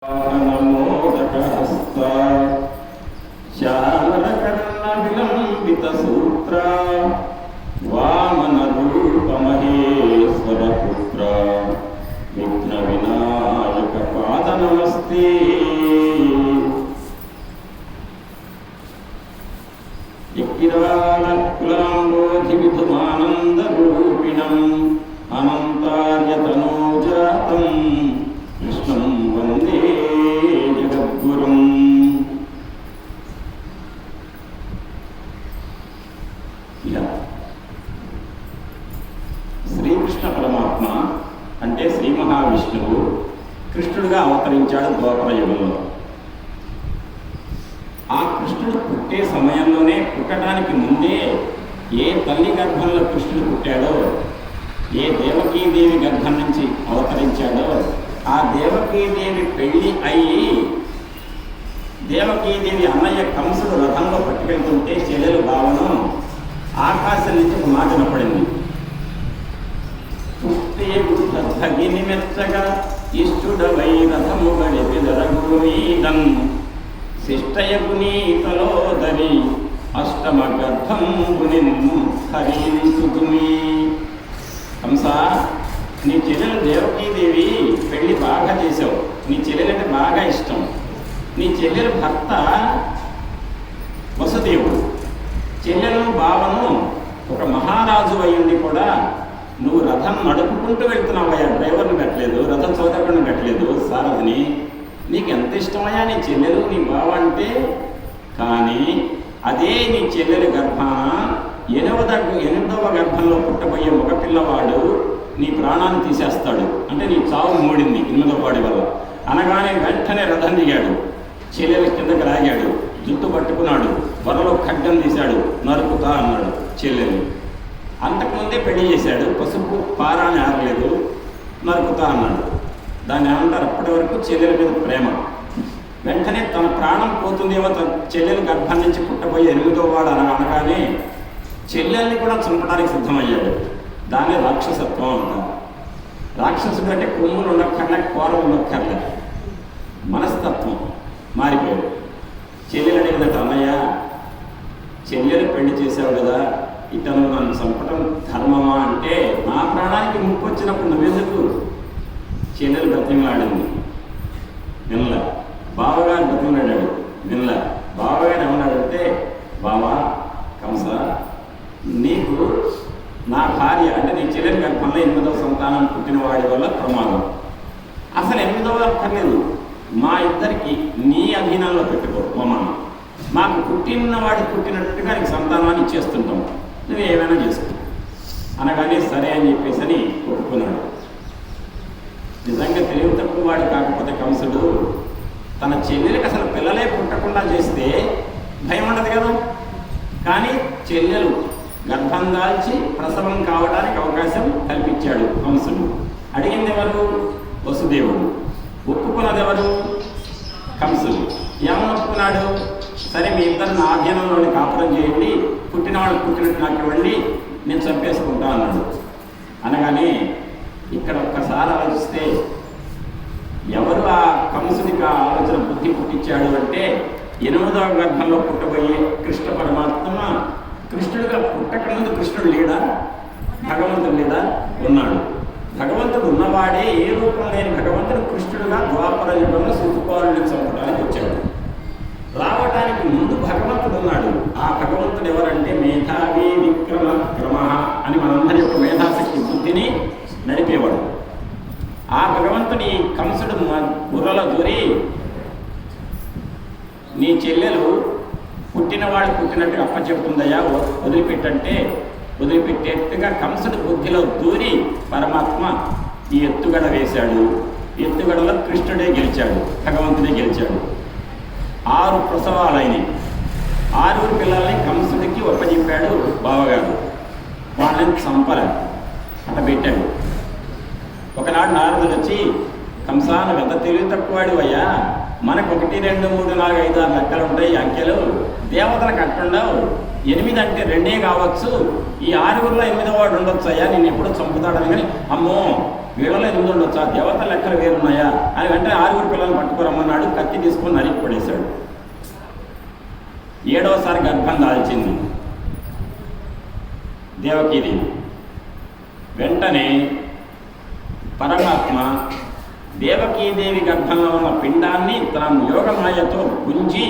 నమోదకహస్త శ్యామలకర్ణ విలంబిత సూత్ర వామన రూప మహేశ్వర పుత్ర విఘ్న వినాయక పాద నమస్తే. కులాంబోధి విధుమానంద రూపిణం అనంతార్యతనోజాతం కృష్ణం వందే జగద్గురుం. ఇలా శ్రీకృష్ణ పరమాత్మ అంటే శ్రీ మహావిష్ణువు కృష్ణుడిగా అవతరించాడు ద్వాపర యుగంలో. ఆ కృష్ణుడు పుట్టే సమయంలోనే, పుట్టడానికి ముందే ఏ తల్లి గర్భంలో కృష్ణుడు పుట్టాడో, ఏ దేవకీదేవి గర్భం నుంచి అవతరించాడో, ఆ దేవకీదేవి పెళ్లి అయ్యి దేవకీదేవి అన్నయ్య కంసుడు రథంలో పట్టుకెళ్తుంటే చెల్లెలు భావను ఆకాశం నుంచి ఒక మాట వినపడింది. భగిని మెచ్చగా ఇష్టుడవై రథము గడిపి దరగునీదన్ శిష్టయకు నీతలోదరి అష్టమ గర్భంబుని హరించుకుని. కంస, నీ చెల్లెలు దేవకీదేవి పెళ్లి బాగా చేసావు. నీ చెల్లెలంటే బాగా ఇష్టం. నీ చెల్లెలు భర్త వసుదేవుడు. చెల్లెలు బావను ఒక మహారాజు అయ్యుండి కూడా నువ్వు రథం నడుపుకుంటూ వెళ్తున్నావయ్యా, డ్రైవర్ని పెట్టలేదు, రథం చోదకుడిని పెట్టలేదు, సారథిని. నీకు ఎంత ఇష్టమయ్యా నీ చెల్లెలు నీ బావ అంటే. కానీ అదే నీ చెల్లెలు గర్భాన ఎనిమిదవ గర్భంలో పుట్టబోయే మగ పిల్లవాడు నీ ప్రాణాన్ని తీసేస్తాడు. అంటే నీ చావు మూడింది 8వ వాడి వల్ల. అనగానే వెంటనే రథం దిగాడు, చెల్లెల కిందకి లాగాడు, జుట్టు పట్టుకున్నాడు, వరలో ఖడ్గం తీశాడు, నరుకుతా అన్నాడు చెల్లెలు. అంతకుముందే పెళ్లి చేశాడు, పసుపు పారాని ఆరలేదు, నరుకుతా అన్నాడు. దాన్ని ఏమంటారు, అప్పటి వరకు చెల్లెల మీద ప్రేమ. వెంటనే తన ప్రాణం పోతుందేమో, తన చెల్లెలు గర్భం నుంచి పుట్టబోయే 8వ వాడు అనగానే చెల్లెల్ని కూడా చంపడానికి సిద్ధమయ్యాడు. దాన్ని రాక్షసత్వం అంటారు. రాక్షసుడు అంటే కొమ్ములు ఉండక్కర్లే, కూర ఉండక్కర్లే, మనస్తత్వం మారిపోయాడు. చెల్లెలు అడిగినట్టు, అన్నయ్య చెల్లెలు పెళ్లి చేసావు కదా, ఇతను నన్ను చంపటం ధర్మమా అంటే, నా ప్రాణానికి ముప్పు వచ్చినప్పుడు నువ్వెందుకు. చెల్లెలు బ్రతిమలాడింది, వినలే. బావగారు బ్రతిమలాడాడు, వినలే. బావగారు ఏమన్నాడంటే, బావా కంస, నీకు నా భార్య అంటే నీ చెల్లెలి గర్భంలో 8వ సంతానం పుట్టిన వాడి వల్ల ప్రమాదం. అసలు 8వ అక్కర్లేదు, మా ఇద్దరికి నీ అధీనంలో పెట్టుకో మమ్మల్ని. మాకు పుట్టినవాడికి పుట్టినట్టుగా నీకు సంతానాన్ని ఇచ్చేస్తుంటాం, నువ్వు ఏమైనా చేసుకో అనగానే సరే అని చెప్పేసి అని ఒప్పుకున్నాడు. నిజంగా తెలివి తక్కువ వాడు కాకపోతే కంసుడు తన చెల్లెలికి అసలు పిల్లలే పుట్టకుండా చేస్తే భయం ఉండదు కదా. కానీ చెల్లెలు గర్భం దాల్చి ప్రసవం కావడానికి అవకాశం కల్పించాడు కంసుడు. అడిగింది ఎవరు? వసుదేవుడు. ఒప్పుకున్నది ఎవరు? కంసుడు. ఏమని ఒప్పుకున్నాడు? సరే మీ ఇద్దరు నా ఆధీనంలోని కాపురం చేయండి, పుట్టినవాడు పుట్టినట్టు నాకు ఇవ్వండి, నేను చంపేసుకుంటా అన్నాడు. అనగానే ఇక్కడ ఒక్కసారి ఆలోచిస్తే ఎవరు ఆ కంసుడికి ఆ ఆలోచన బుద్ధి పుట్టించాడు అంటే 8వ గర్భంలో పుట్టబోయే కృష్ణ పరమాత్మ. కృష్ణుడిగా పుట్టక ముందు కృష్ణుడు లేడా? భగవంతుడు లేదా? ఉన్నాడు. భగవంతుడు ఉన్నవాడే, ఏ రూపం లేని భగవంతుడు కృష్ణుడుగా ద్వాపర యుగంలో శిశుపాలుని చంపడానికి వచ్చాడు. రావడానికి ముందు భగవంతుడు ఉన్నాడు. ఆ భగవంతుడు ఎవరంటే మేధావి విక్రమ క్రమ అని మనందరి యొక్క మేధాశక్తి బుద్ధిని నడిపేవాడు. ఆ భగవంతుడి కంసుడు బుర్రలో దూరి నీ చెల్లెలు పుట్టినవాడు పుట్టినట్టుగా అప్పచెప్తుందయ్యా, వదిలిపెట్టంటే వదిలిపెట్టేట్టుగా కంసుడు బుద్ధిలో దూరి పరమాత్మ ఈ ఎత్తుగడ వేశాడు. ఎత్తుగడలో కృష్ణుడే గెలిచాడు, భగవంతుడే గెలిచాడు. 6 ప్రసవాలైనవి. 6 పిల్లల్ని కంసుడికి ఒప్పచెప్పాడు బావగారు. వాళ్ళని చంపలే, అట్లా పెట్టాడు. ఒకనాడు నారదుడు వచ్చి, కంసాను ఎంత తెలివి తక్కువాడు అయ్యా, మనకు 1 2 3 4 5 6 లెక్కలు ఉంటాయి అంకెలు, దేవతలకు అట్టుండవు, 8 అంటే 2 కావచ్చు, ఈ 6లో 8వ వాడు ఉండొచ్చు అయ్యా, నేను ఎప్పుడో చంపుతాడని. కానీ అమ్మో వీళ్ళలో 8 ఉండొచ్చా, దేవత లెక్కలు వేరున్నాయా అని వెంటనే 6 పిల్లలు పట్టుకురమ్మన్నాడు. కత్తి తీసుకొని నరికి పడేశాడు. 7వసారి గర్భం దాల్చింది దేవకీదేవి. వెంటనే పరమాత్మ దేవకీదేవి గర్భంలో ఉన్న పిండాన్ని తన యోగమాయతో గుంజి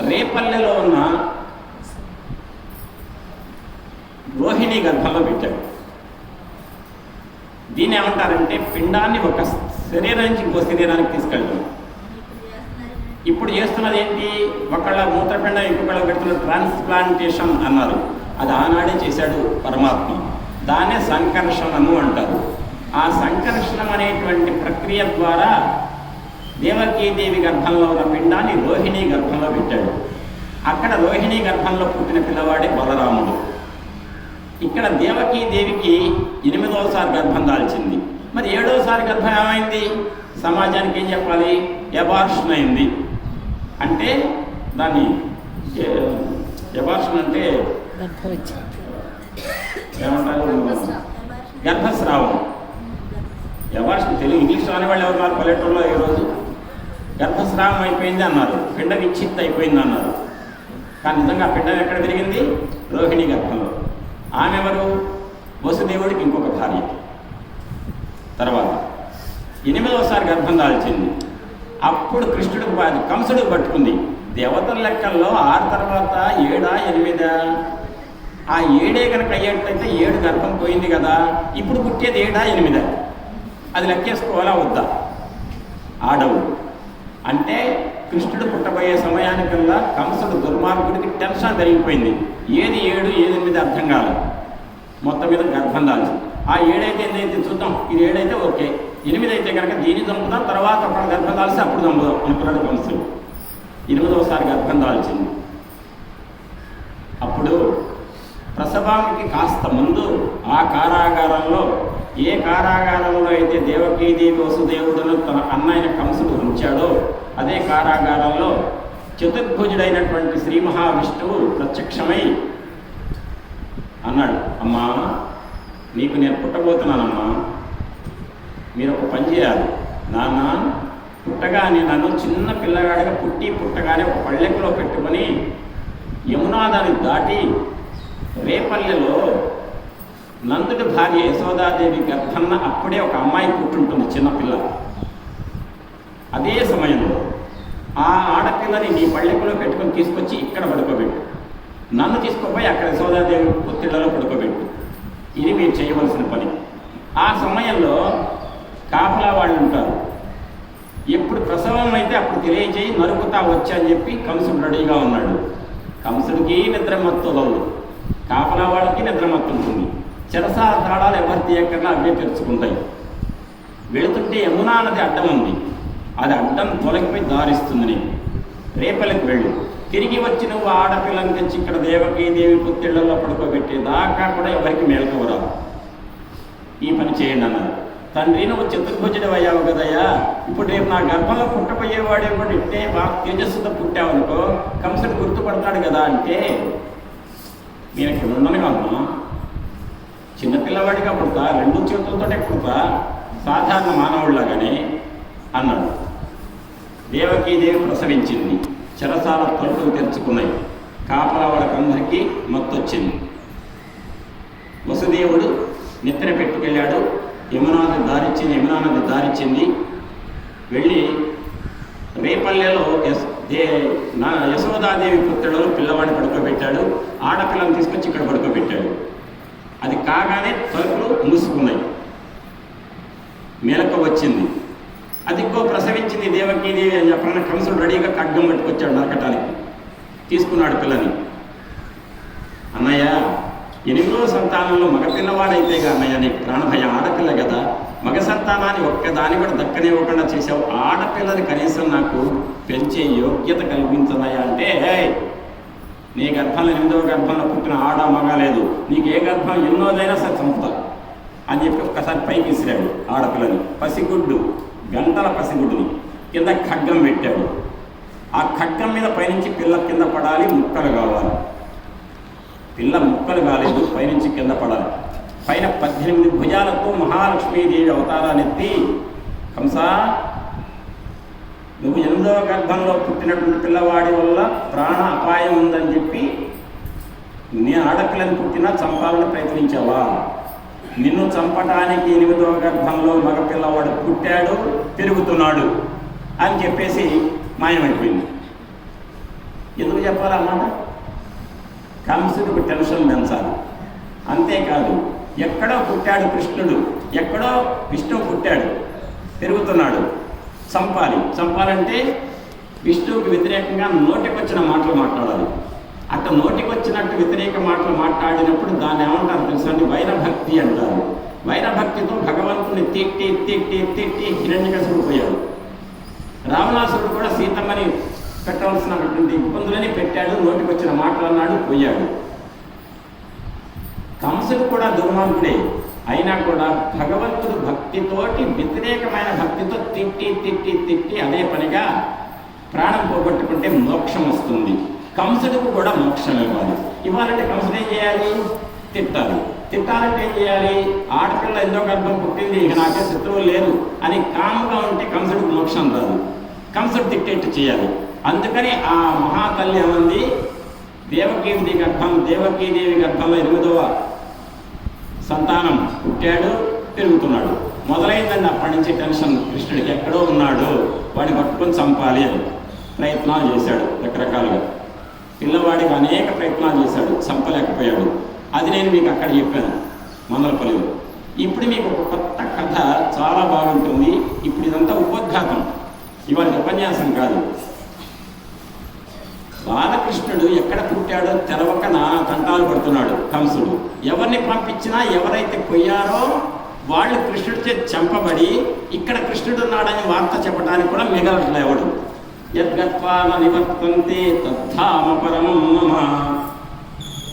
రేపల్లెలో ఉన్న రోహిణి గర్భంలో పెట్టాడు. దీన్ని ఏమంటారంటే పిండాన్ని ఒక శరీరం నుంచి ఇంకో శరీరానికి తీసుకెళ్ళడం. ఇప్పుడు చేస్తున్నది ఏంటి, ఒకళ్ళ మూత్రపిండం ఇంకొకళ్ళ పెడుతున్న ట్రాన్స్ప్లాంటేషన్ అన్నారు. అది ఆనాడే చేశాడు పరమాత్మ. దాన్నే సంకర్షణము అంటారు. ఆ సంకర్షణం అనేటువంటి ప్రక్రియ ద్వారా దేవకీదేవి గర్భంలో ఉన్న పిండాన్ని రోహిణి గర్భంలో పెట్టాడు. అక్కడ రోహిణి గర్భంలో పుట్టిన పిల్లవాడే బలరాముడు. ఇక్కడ దేవకీదేవికి 8వసారి గర్భం దాల్చింది. మరి 7వసారి గర్భం ఏమైంది? సమాజానికి ఏం చెప్పాలి? ఎబార్షన్ అయింది. అంటే దాన్ని ఎబార్షన్ అంటే ఏమంటారు? గర్భస్రావం. ఎబార్షన్ తెలుగు ఇంగ్లీష్ రాని వాళ్ళు ఎవరు పల్లెటూరులో ఈరోజు గర్భస్రావం అయిపోయింది అన్నారు, పిండ విచ్ఛిత్తి అయిపోయింది అన్నారు. కానీ నిజంగా పిండం ఎక్కడ పెరిగింది? రోహిణి గర్భంలో. ఆమె ఎవరు? వసుదేవుడికి ఇంకొక భార్య. తర్వాత 8వసారి గర్భం దాల్చింది. అప్పుడు కృష్ణుడికి కంసుడికి పట్టుకుంది. దేవతల లెక్కల్లో 6 తర్వాత 7, 8. ఆ 7 కనుక అయ్యేటైతే 7 గర్భం పోయింది కదా, ఇప్పుడు పుట్టేది 7, 8. అది లెక్కేసుకోవాలా వద్దా? ఆడవు అంటే కృష్ణుడు పుట్టబోయే సమయానికల్లా కంసుడు దుర్మార్గుడికి టెన్షన్ జరిగిపోయింది. ఏది 7, ఏది 8 అర్థం కాలేదు. మొత్తం మీద గర్భం దాల్చింది. ఆ 7 అయితే ఏదైతే చూద్దాం, ఇది 7 అయితే ఓకే, 8 అయితే కనుక దీన్ని చంపుదాం, తర్వాత ఒక గర్భం దాల్చి అప్పుడు చంపుదాం అనుకున్నాడు కంసుడు. 8వసారి గర్భం దాల్చింది. అప్పుడు ప్రసవానికి కాస్త ముందు ఆ కారాగారంలో, ఏ కారాగారంలో అయితే దేవకీదేవి వసుదేవుడును తన అన్నయ్య కంసుడు ఉంచాడో అదే కారాగారంలో చతుర్భుజుడైనటువంటి శ్రీ మహావిష్ణువు ప్రత్యక్షమై అన్నాడు, అమ్మా నీకు నేను పుట్టబోతున్నానమ్మా, మీరు ఒక పని చేయాలి. నాన్న పుట్టగానే నన్ను చిన్న పిల్లగాడిగా పుట్టగానే ఒక పళ్ళెంలో పెట్టుకొని యమునా దాన్ని దాటి రేపల్లెలో నందుడి భార్య యశోదాదేవి గర్భన్న అప్పుడే ఒక అమ్మాయి పుట్టుంటుంది, చిన్నపిల్ల. అదే సమయంలో ఆ ఆడపిల్లని నీ పళ్ళెంలో పెట్టుకొని తీసుకొచ్చి ఇక్కడ పడుకోబెట్టు, నన్ను తీసుకుపోయి అక్కడ యశోదాదేవి పొత్తిళ్లలో పడుకోబెట్టు. ఇది మీరు చేయవలసిన పని. ఆ సమయంలో కాపలా వాళ్ళు ఉంటారు. ఎప్పుడు ప్రసవం అయితే అప్పుడు తెలియజేయి, నరుకుతా వచ్చా అని చెప్పి కంసుడు రెడీగా ఉన్నాడు. కంసుడికి నిద్రమత్తులు, కాపలా వాళ్ళకి నిద్రమత్తు ఉంటుంది. చెరసాల తాళాలు ఎవరి తీయకుండా అవే తెరుచుకుంటాయి. వెళుతుంటే యమునా నది అడ్డం ఉంది, అది అడ్డం తొలగిపోయి దారిస్తుంది. నేను రేపల్లెకి వెళ్ళు, తిరిగి వచ్చి నువ్వు ఆడపిల్లని తెచ్చి ఇక్కడ దేవకీదేవి పుత్తిళ్లలో పడుకోబెట్టేదాకా కూడా ఎవరికి మేల్కోరాదు. ఈ పని చేయండి అన్నారు. తండ్రి నువ్వు చతుర్భుజుడు అయ్యావు కదయ్యా, ఇప్పుడు రేపు నా గర్భంలో పుట్టపోయేవాడే కూడా ఇంటే బాగా తేజస్సుతో పుట్టావనుకో కంసుడు గుర్తుపడతాడు కదా. అంటే నేను ఇక్కడ ఉన్నాను కమ్మా, చిన్నపిల్లవాడిగా పుడతా, 2 చేతులతోనే పుడతా, సాధారణ మానవుడిలాగానే అన్నాడు. దేవకీదేవి ప్రసవించింది. చెరసాల తలుపులు తెరుచుకున్నాయి. కాపలా వాళ్ళకందరికీ మత్తొచ్చింది. వసుదేవుడు నెత్తిన పెట్టుకెళ్ళాడు. యమునా నది దారిచ్చింది. వెళ్ళి రేపల్లెలో యశోదాదేవి పుత్రులలో పిల్లవాడిని పడుకోబెట్టాడు. ఆడపిల్లని తీసుకొచ్చి ఇక్కడ పడుకోబెట్టాడు. అది కాగానే తలుపులు మూసుకున్నాయి. మెలకు వచ్చింది. అది ఇంకో ప్రసవించింది దేవకీదేవి అని చెప్పిన కంసుడు రెడీగా ఖడ్గం పట్టుకొచ్చాడు నరకటానికి. తీసుకున్నాడు పిల్లని. అన్నయ్య 8వ సంతానంలో మగ పిల్లవాడైతే అన్నయ్య నీకు ప్రాణభయం, ఆడపిల్ల కదా, మగ సంతానాన్ని ఒక్కదాన్ని కూడా దక్కనివ్వకుండా చేసావు, ఆడపిల్లని కనీసం నాకు పెంచే యోగ్యత కల్పించదయ్యా. అంటే నీ గర్భంలో 8వ గర్భంలో పుట్టిన ఆడ మగ లేదు, నీకు ఏ గర్భం ఎన్నోదైనా సరే చంపుతా అని చెప్పి ఒక్కసారి పైకి విసిరాడు ఆడపిల్లని. పసిగుడ్డు, గంటల పసిగుడ్డుని కింద ఖడ్గం పెట్టాడు. ఆ ఖడ్గం మీద పైనుంచి పిల్ల కింద పడాలి, ముక్కలు కావాలి. పిల్ల ముక్కలు కాలేదు, పైనుంచి కింద పడాలి. పైన 18 భుజాలతో మహాలక్ష్మీదేవి అవతారాన్నెత్తి, కంస, నువ్వు 8వ గర్భంలో పుట్టినటువంటి పిల్లవాడి వల్ల ప్రాణ అపాయం ఉందని చెప్పి నేను ఆడపిల్లని పుట్టినా చంపాలని ప్రయత్నించావా? నిన్ను చంపటానికి 8వ గర్భంలో మగపిల్లవాడు పుట్టాడు, పెరుగుతున్నాడు అని చెప్పేసి మాయమైపోయింది. ఎందుకు చెప్పాలన్నమాట? కంసుడికి టెన్షన్ పెంచాలి. అంతేకాదు, ఎక్కడో పుట్టాడు కృష్ణుడు, ఎక్కడో విష్ణువు పుట్టాడు, పెరుగుతున్నాడు, చంపాలంటే విష్ణువుకి వ్యతిరేకంగా నోటికొచ్చిన మాటలు మాట్లాడాలి. అట్లా నోటికొచ్చినట్టు వ్యతిరేక మాటలు మాట్లాడినప్పుడు దాన్ని ఏమంటారు తెలుసా అండి? వైరభక్తి అంటారు. వైరభక్తితో భగవంతుని తిట్టి తిట్టి తిట్టి హిరణ్యకశిపుడు పోయాడు. రావణాసురుడు కూడా సీతమ్మని పెట్టవలసినటువంటి ఇబ్బందులని పెట్టాడు, నోటికొచ్చిన మాటలు అన్నాడు, పోయాడు. కంసుడు కూడా దుర్మార్గుడే, అయినా కూడా భగవంతుడు భక్తితోటి వ్యతిరేకమైన భక్తితో తిట్టి తిట్టి తిట్టి అదే పనిగా ప్రాణం పోగొట్టుకుంటే మోక్షం వస్తుంది. కంసుడికి కూడా మోక్షం ఇవ్వాలంటే కంసుడు ఏం చేయాలి? తిట్టాలంటే ఏం చేయాలి? ఆడపిల్ల ఎంతో గర్భం పుట్టింది, ఇక నాకే శత్రువులు లేరు అని కాముగా ఉంటే కంసుడికి మోక్షం రాదు. కంసుడు తిట్టేట్టు చేయాలి. అందుకని ఆ మహాతల్లి ఏమంది? దేవకీదేవి గర్భంలో 8వ సంతానం పుట్టాడు, పెరుగుతున్నాడు. మొదలైందండి అప్పటి నుంచి టెన్షన్. కృష్ణుడికి ఎక్కడో ఉన్నాడు, వాడిని పట్టుకొని చంపాలి అని ప్రయత్నాలు చేశాడు. రకరకాలుగా పిల్లవాడికి అనేక ప్రయత్నాలు చేశాడు, చంపలేకపోయాడు. అది నేను మీకు అక్కడ చెప్పాను మందలపల్లిలో. ఇప్పుడు మీకు ఒక కొత్త కథ చాలా బాగుంటుంది. ఇప్పుడు ఇదంతా ఉపోద్ఘాతం, ఇవాళ ఉపన్యాసం కాదు. బాలకృష్ణుడు ఎక్కడ పుట్టాడో తెరవక నానా తంటాలు పడుతున్నాడు కంసుడు. ఎవరిని పంపించినా ఎవరైతే పోయారో వాళ్ళు కృష్ణుడిచే చంపబడి ఇక్కడ కృష్ణుడు ఉన్నాడని వార్త చెప్పడానికి కూడా మిగలట్లేవడు. యద్గత్వాన నివర్తంతే తద్ధామ పరమం మమ.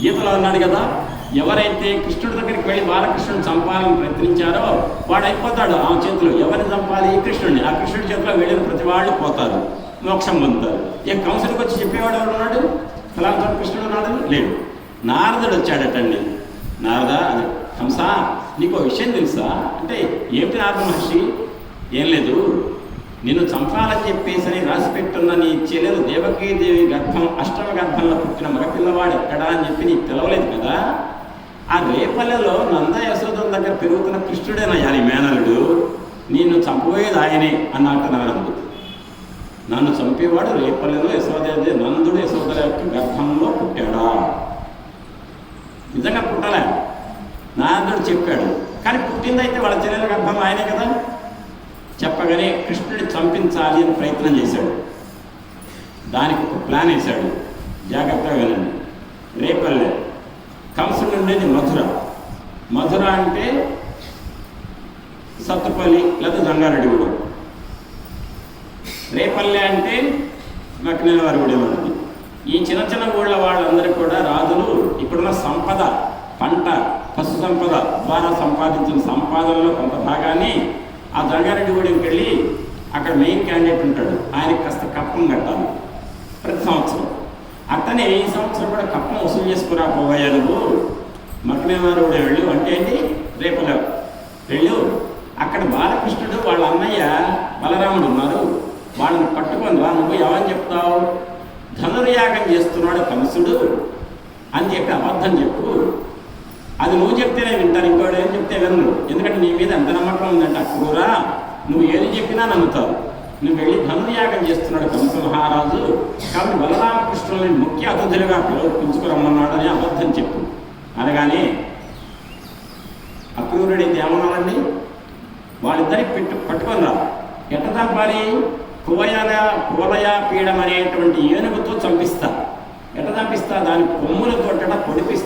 గీతలో అన్నాడు కదా, ఎవరైతే కృష్ణుడి దగ్గరికి వెళ్ళి బాలకృష్ణుని చంపాలని ప్రయత్నించారో వాడు అయిపోతాడు ఆ చేతిలో. ఎవరిని చంపాలి? కృష్ణుడిని. ఆ కృష్ణుడి చేతిలో వెళ్ళిన ప్రతి వాళ్ళు పోతారు, మోక్షం పొందుతారు. ఇక కంసుడికి వచ్చి చెప్పేవాడు ఎవరు ఉన్నాడు? ఫలానా కృష్ణుడు ఉన్నాడు లేడు. నారదుడు వచ్చాడటండి. నారదా, కంస, నీకు విషయం తెలుసా అంటే, ఏమిటి నారద మహర్షి? ఏం లేదు, నిన్ను చంపాలని చెప్పేసి రాసి పెట్టున్న నీ చెల్లెలు దేవకీదేవి గర్భం 8వ గర్భంలో పుట్టిన మగపిల్లవాడు ఎక్కడా అని చెప్పి నీకు తెలవలేదు కదా. ఆ రేపల్లెలో నంద యశోదం దగ్గర పెరుగుతున్న కృష్ణుడేనయ్యా నీ మేనలుడు. నిన్ను చంపబోయేది ఆయనే అన్నట్టు నారదుడు. నన్ను చంపేవాడు రేపల్లెలో యశోదేవి, నందుడు యశోదల యొక్క గర్భంలో పుట్టాడా? నిజంగా పుట్టలే, నారదుడు చెప్పాడు. కానీ పుట్టిందైతే వాళ్ళ చెల్లెల గర్భం ఆయనే కదా. చెప్పగానే కృష్ణుడిని చంపించాలి అని ప్రయత్నం చేశాడు. దానికి ఒక ప్లాన్ వేశాడు. జాగ్రత్తగా వినండి. రేపల్లె, కంసుడు ఉండేది మధుర అంటే సత్తుపల్లి లేదా జంగారెడ్డిగూడెం. రేపల్లె అంటే మక్కినేనివారిగూడెం ఉంటుంది. ఈ చిన్న చిన్న ఊళ్ళ వాళ్ళందరూ కూడా రాజులు ఇక్కడున్న సంపద, పంట, పశు సంపద ద్వారా సంపాదించిన సంపాదనలో కొంత భాగాన్ని ఆ జంగారెడ్డిగూడెంకి వెళ్ళి అక్కడ మెయిన్ క్యాండిడేట్ ఉంటాడు, ఆయనకి కాస్త కప్పం కట్టాలి ప్రతి సంవత్సరం. అట్టనే ఈ సంవత్సరం కూడా కప్పం వసూలు చేసుకురాపోయా నువ్వు మక్కినేనివారిగూడెం వెళ్ళు అంటే ఏంటి, రేపల్లె వెళ్ళు. అక్కడ బాలకృష్ణుడు వాళ్ళ అన్నయ్య బలరాముడు ఉన్నారు, వాళ్ళని పట్టుకొని రా. నువ్వు ఎవరని చెప్తావు? ధనుర్యాగం చేస్తున్నాడు కంసుడు అని చెప్పి అబద్ధం చెప్పు. అది నువ్వు చెప్తేనే వింటారు, ఇంకోటి ఏం చెప్తే వినరు. ఎందుకంటే నీ మీద ఎంత నమ్మకం ఉందంటే అక్కూరా, నువ్వు ఏది చెప్పినా నమ్ముతావు. నువ్వు వెళ్ళి ధనుర్యాగం చేస్తున్నాడు కంస మహారాజు, కాబట్టి బలరామకృష్ణులని ముఖ్య అతిథులుగా పిలుచుకురమ్మన్నాడు అని అబద్ధం చెప్పు అనగానే అక్రూరుడైతే ఏమన్నాడండి, వాళ్ళిద్దరికి పట్టుకొని రా. ఎట్ట చంపాలి? కువలయ పీడం అనేటువంటి ఏనుగుతో చంపిస్తా. ఎట్ట చంపిస్తా? దాని కొమ్ములతో పొడిపిస్తే